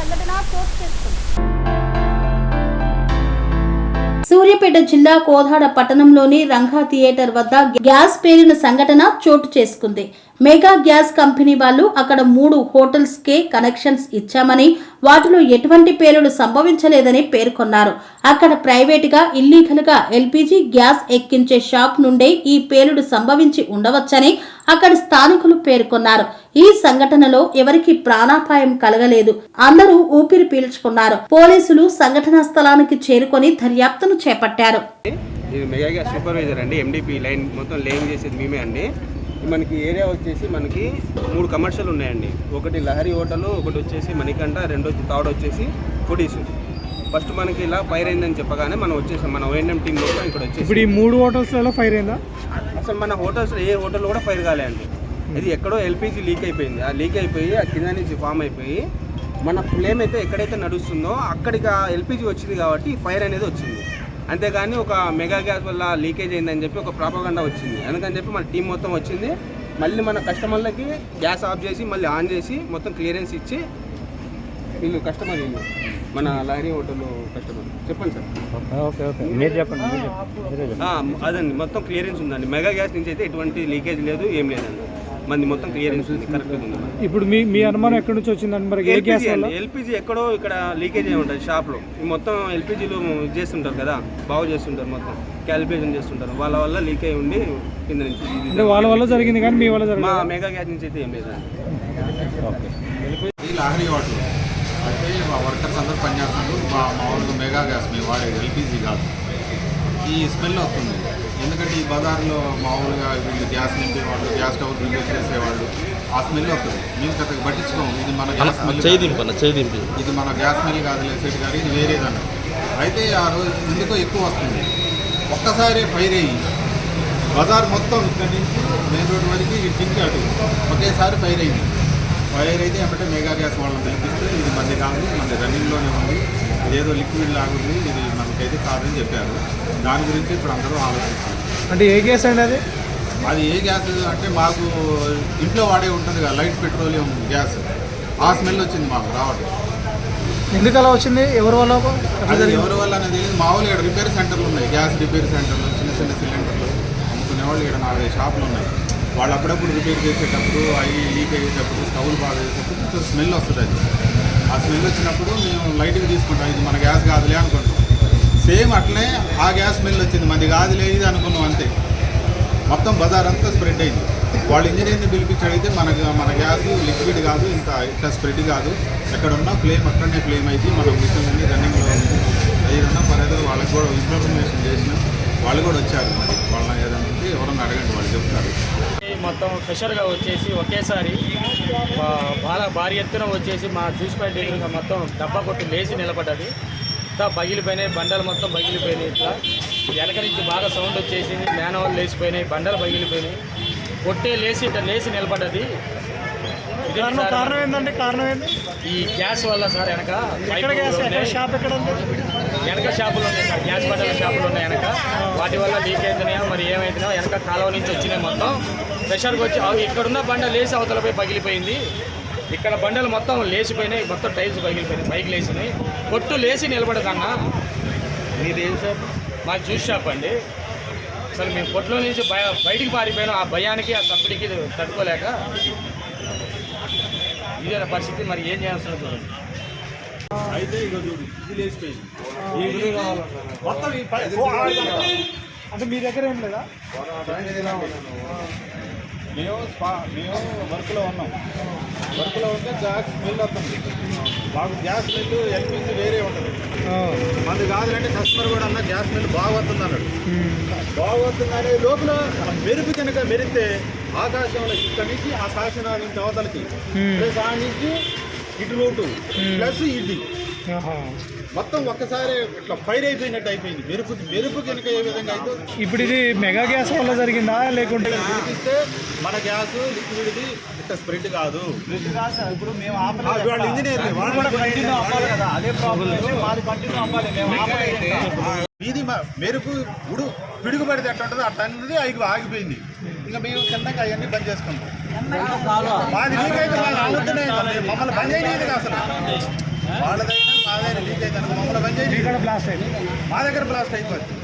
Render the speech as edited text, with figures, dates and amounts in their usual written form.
సంఘటన చోటు చేసుకుంది. సూర్యాపేట జిల్లా కోదాడ పట్టణంలోని రంగా థియేటర్ వద్ద గ్యాస్ పేలిన సంఘటన చోటు చేసుకుంది. మెగా గ్యాస్ కంపెనీ వాళ్ళు అక్కడ 3 హోటల్స్ కే కనెక్షన్స్ ఇచ్చామని, వాటిలో ఎటువంటి పేలుడు సంభవించలేదని పేర్కొన్నారు. అక్కడ ప్రైవేట్ గా ఇల్లీగల్ గా ఎల్పీజీ గ్యాస్ ఎక్కించే షాప్ నుండే ఈ పేలుడు సంభవించి ఉండవచ్చని అక్కడి స్థానికులు పేర్కొన్నారు. ఈ సంఘటనలో ఎవరికి ప్రాణాపాయం కలగలేదు. అందరూ ఊపిరి పీల్చుకున్నారు. పోలీసులు సంఘటనా స్థలానికి చేరుకొని దర్యాప్తును చేపట్టారు. మెగా గ్యాస్ సూపర్వైజర్ అండి, ఎండిపి లైన్ మొత్తం లేయింగ్ చేసేది మేమే అండి. మనకి ఏరియా వచ్చేసి మనకి 3 కమర్షియల్ ఉన్నాయండి. ఒకటి లహరి హోటల్, ఒకటి వచ్చేసి మణికంఠ, రెండోది థర్డ్ వచ్చేసి ఫుడీస్. ఫస్ట్ మనకి ఇలా ఫైర్ అయిందని చెప్పగానే మనం వచ్చేసాం, మన ఓఎన్ఎం టీమ్ మొత్తం ఇక్కడ వచ్చేసి. ఇప్పుడు ఈ 3 హోటల్స్లో ఫైర్ అయిందా? అసలు మన హోటల్స్ ఏ హోటల్ కూడా ఫైర్ కాలేదండి. ఇది ఎక్కడో ఎల్పీజీ లీక్ అయిపోయింది. ఆ లీక్ అయిపోయి ఆ కింద నుంచి ఫామ్ అయిపోయి మన ఫ్లేమ్ అయితే ఎక్కడైతే నడుస్తుందో అక్కడికి ఆ ఎల్పీజీ వచ్చింది కాబట్టి ఫైర్ అనేది వచ్చింది. అంతేగాని ఒక మెగా గ్యాస్ వల్ల లీకేజ్ అయిందని చెప్పి ఒక ప్రాపగండా వచ్చింది. అందుకని చెప్పి మన టీం మొత్తం వచ్చింది. మళ్ళీ మన కస్టమర్లకి గ్యాస్ ఆఫ్ చేసి మళ్ళీ ఆన్ చేసి మొత్తం క్లియరెన్స్ ఇచ్చి వీళ్ళు కస్టమర్ వీళ్ళు మన లారీ హోటల్ కస్టమర్ చెప్పండి సార్. మీరు చెప్పండి. అదండి మొత్తం క్లియరెన్స్ ఉందండి. మెగా గ్యాస్ నుంచి అయితే ఎటువంటి లీకేజ్ లేదు, ఏం లేదండి. మంది మొత్తం క్లియరెన్స్ ఉంది, కరెక్ట్గా ఉంది. ఇప్పుడు మీ అనుమానం ఎక్కడి నుంచి వచ్చిందండి? మరి ఎల్పీజీ ఎక్కడో ఇక్కడ లీకేజ్ అయి ఉంటుంది షాప్లో. మొత్తం ఎల్పీజీలు చేస్తుంటారు కదా, బాగు చేస్తుంటారు, మొత్తం క్యాలిబ్రేషన్ చేస్తుంటారు. వాళ్ళ వల్ల లీక్ అయి ఉండి కింద నుంచి వాళ్ళ వల్ల జరిగింది. కానీ మీ వల్ల మా మెగా గ్యాస్ నుంచి అయితే ఏం లేదండి. ఎల్పీజీ లాహరీ హోటల్ అంటే మా వర్కర్స్ అందరూ పనిచేస్తున్నారు. మా వాళ్ళు మెగా గ్యాస్ మేము వాడేది ఎల్పీజీ కాదు. ఈ స్మెల్ వస్తుంది. ఎందుకంటే ఈ బజార్లో మామూలుగా వీళ్ళు గ్యాస్ నింపేవాళ్ళు, గ్యాస్ స్టవ్ రిలీజ్ చేసేవాళ్ళు, ఆ స్మెల్ వస్తుంది. మేము పెద్దగా పట్టించుకోము. ఇది మన గ్యాస్ స్మెల్, ఇది మన గ్యాస్ స్మెల్ కాదు లేసేటి కానీ ఇది వేరేదన్న. అయితే ఆ రోజు ఎందుకో ఎక్కువ వస్తుంది. ఒక్కసారి ఫైర్ అయ్యి బజార్ మొత్తం ఇక్కడి నుంచి మెయిన్ రోడ్ వరకు ఇంటికి అటు ఒకేసారి ఫైర్ అయింది. ఫైర్ అయితే అంటే మెగా గ్యాస్ వాళ్ళని పిలిపిస్తే ఇది మంది కాదు, మంది రన్నింగ్లోనే ఉంది, ఏదో లిక్విడ్ లాగుంది, ఇది మనకైతే కాదని చెప్పారు. దాని గురించి ఇప్పుడు అందరూ ఆలోచిస్తారు. అంటే ఏ గ్యాస్ అండి అది? అది ఏ గ్యాస్ అంటే మాకు ఇంట్లో వాడే ఉంటుంది కదా, లైట్ పెట్రోలియం గ్యాస్. ఆ స్మెల్ వచ్చింది మాకు రావడం. ఎందుకు అలా వచ్చింది? ఎవరి వల్ల? అది ఎవరి వల్ల అనేది తెలియదు. మామూలుగా ఇక్కడ రిపేర్ సెంటర్లు ఉన్నాయి, గ్యాస్ రిపేర్ సెంటర్లు, చిన్న చిన్న సిలిండర్లు అమ్ముకునేవాళ్ళు ఇక్కడ 4-5 షాపులు ఉన్నాయి. వాళ్ళు అప్పుడప్పుడు రిపేర్ చేసేటప్పుడు, అవి లీక్ అయ్యేటప్పుడు, స్టవ్లు బాగా చేసేటప్పుడు కొంచెం స్మెల్ వస్తుంది. అది ఆ స్మెల్ వచ్చినప్పుడు మేము లైట్గా తీసుకుంటాం, ఇది మన గ్యాస్ కాదులే అనుకుంటాం. సేమ్ అట్లనే ఆ గ్యాస్ స్మెల్ వచ్చింది, మనది కాదులే ఇది అనుకున్నాం అంతే. మొత్తం బజార్ అంతా స్ప్రెడ్ అయింది. వాళ్ళు ఇంజనీర్ని పిలిపించి అడిగితే మన గ్యాస్ లిక్విడ్ కాదు, ఇట్లా స్ప్రెడ్ కాదు, ఎక్కడున్నా ఫ్లేమ్ అక్కడనే ఫ్లేమ్ అయితే మనం మిషన్ అన్ని రన్నింగ్లో ఉంది. ఏదన్నా పర్లేదు వాళ్ళకి కూడా ఇన్ఫర్మేషన్ చేసిన వాళ్ళు కూడా వచ్చారు. మరి వాళ్ళని ఏదన్నా ఉంటే ఎవరన్నా అడగండి, వాళ్ళు చెప్తారు. మొత్తం ప్రెషర్గా వచ్చేసి ఒకేసారి భారీ ఎత్తున వచ్చేసి మా జ్యూస్ పాయింట్ ఎదురుగా మొత్తం డబ్బా కొట్టి లేచి నిలబడ్డది. ఇంత పగిలిపోయినాయి, బండలు మొత్తం పగిలిపోయినాయి. ఇట్లా వెనక నుంచి బాగా సౌండ్ వచ్చేసింది, మేనవాళ్ళు లేచిపోయినాయి, బండలు పగిలిపోయినాయి. కొట్టే లేచి ఇట్లా లేచి నిలబడ్డది. కారణం ఏంటంటే ఈ గ్యాస్ వల్ల సార్. వెనక షాప్ ఎక్కడ ఉంది? వెనక షాపులు ఉన్నాయి సార్, గ్యాస్ బండల షాపులు ఉన్నాయి వెనక. వాటి వల్ల లీక్ అవుతున్నాయో మరి ఏమైతున్నాయో, వెనక కాలువ నుంచి వచ్చినాయి. మొత్తం ప్రెషర్కి వచ్చి ఇక్కడున్న బండ లేచి అవతలపై పగిలిపోయింది. ఇక్కడ బండలు మొత్తం లేచిపోయినాయి, మొత్తం టైల్స్ పగిలిపోయినాయి, పైకి లేచినాయి. కొట్టు లేచి నిలబడదన్నా. మీదేం సార్? మా జ్యూస్ షాప్ అండి. అసలు మేము కొట్లో నుంచి బయటికి పారిపోయినాం. ఆ భయానికి, ఆ సబ్బుడికి తట్టుకోలేక ఇదే పరిస్థితి. మరి ఏం చేయాల్సిన చూడండి. అయితే ఇక చూడు, ఇది లేచిపోయింది. అంటే మీ దగ్గర ఏం లేదా? మేము వర్క్లో ఉన్నాం. వర్క్లో ఉంటే గ్యాస్ స్మెల్ వస్తుంది. మాకు గ్యాస్ స్మెల్ ఎల్పీజీ వేరే ఉంటుంది. మంది కాదులంటే కస్టమర్ కూడా అన్న గ్యాస్ స్మెల్ బాగొస్తుంది అన్నాడు. బాగొస్తుందనే లోపల మెరుపు కనుక మెరిస్తే ఆకాశంలో ఇక్కడి నుంచి ఆ శాసనాల నుంచి అవతలకి ప్లస్ ఆ నుంచి ఇటు రోడ్డు ప్లస్ ఇది మొత్తం ఒక్కసారి ఇట్లా ఫైర్ అయిపోయినట్టు అయిపోయింది. మెరుపు కనుక ఏ విధంగా అయితే. ఇప్పుడు ఇది మెగా గ్యాస్ వల్ల జరిగిందా లేకుంటే చూపిస్తే మన గ్యాస్ లిక్విడ్ది ఇట్లా స్ప్రెడ్ కాదు. ఇప్పుడు మేము వాళ్ళు ఇంజనీర్లు ఇది మెరుపు పిడుగు పడితే ఎట్లా ఉంటుంది అట్లా అనేది ఆగిపోయింది. ఇంకా మేము కిందగా అవన్నీ బంద్ చేసుకుంటాం. మాది లీక్ అయితే మాకు ఆగుతున్నాయి, మమ్మల్ని బంద్ చేయలేదు అసలు. వాళ్ళదైనా మాదైనా లీక్ అయితే మమ్మల్ని పని చేసి ఇక్కడ బ్లాస్ట్ అయింది. మా దగ్గర బ్లాస్ట్ అయిపోద్ది.